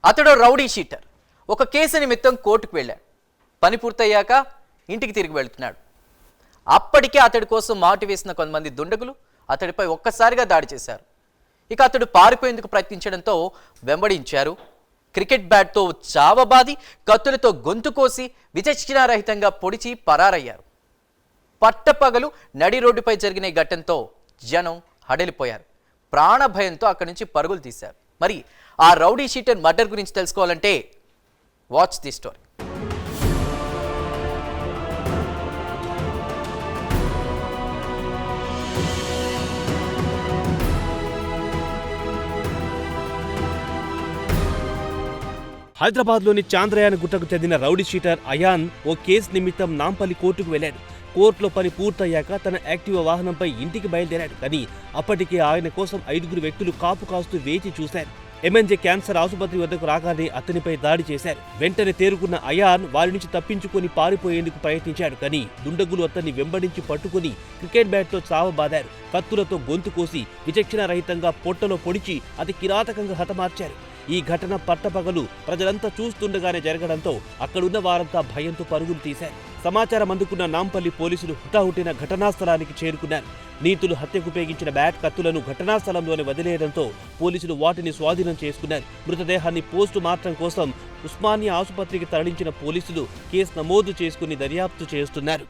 అతడు rowdy sheeter. ఒక case నిమిత్తం కోర్టుకు వెళ్ళాడు. పని పూర్తయ్యాక ఇంటికి తిరిగి వెళ్తున్నాడు. అప్పటికే అతడి కోసం మాటు వేసిన కొంతమంది దుండగులు అతడిపై ఒక్కసారిగా దాడి చేశారు. ఇక అతడు పారిపోయేందుకు ప్రయత్నించడంతో వెంబడించారు. క్రికెట్ బ్యాట్తో చావబాది, కత్తులతో గొంతు కోసి విచక్షణారహితంగా పొడిచి పరారయ్యారు. పట్టపగలు నడి రోడ్డుపై జరిగిన ఈ ఘటనతో జనం హడలిపోయారు. ప్రాణభయంతో అక్కడి నుంచి పరుగులు తీశారు. మరి ఆ రౌడీ షీటర్ మర్డర్ గురించి తెలుసుకోవాలంటే వాచ్ ది స్టోరీ. హైదరాబాద్లోని చాంద్రయాన్ గుట్టకు చెందిన రౌడీ షీటర్ అయాన్ ఓ కేసు నిమిత్తం నాంపల్లి కోర్టుకు వెళ్లాడు. కోర్టులో పని పూర్తయ్యాక తన యాక్టివా వాహనంపై ఇంటికి బయలుదేరాడు. కానీ అప్పటికే ఆయన కోసం 5 వ్యక్తులు కాపు కాస్తూ వేచి చూశారు. ఎంఎన్జే క్యాన్సర్ ఆసుపత్రి వద్దకు రాగానే అతనిపై దాడి చేశారు. వెంటనే తేరుకున్న అయాన్ వారి నుంచి తప్పించుకుని పారిపోయేందుకు ప్రయత్నించాడు. కానీ దుండగులు అతన్ని వెంబడించి పట్టుకుని క్రికెట్ బ్యాట్తో చావబాదారు. కత్తులతో గొంతు కోసి విచక్షణారహితంగా పొట్టలో పొడిచి అతి కిరాతకంగా హతమార్చారు. ఈ ఘటన పట్టపగలు ప్రజలంతా చూస్తుండగానే జరగడంతో అక్కడున్న వారంతా భయంతో పరుగులు తీశారు. సమాచారం అందుకున్న నాంపల్లి పోలీసులు హుటాహుటిన ఘటనా స్థలానికి చేరుకున్నారు. నీతులు హత్యకు ఉపయోగించిన బ్యాట్, కత్తులను ఘటనా స్థలంలోనే వదిలేయడంతో పోలీసులు వాటిని స్వాధీనం చేసుకున్నారు. మృతదేహాన్ని పోస్టు మార్టం కోసం ఉస్మానియా ఆసుపత్రికి తరలించిన పోలీసులు కేసు నమోదు చేసుకుని దర్యాప్తు చేస్తున్నారు.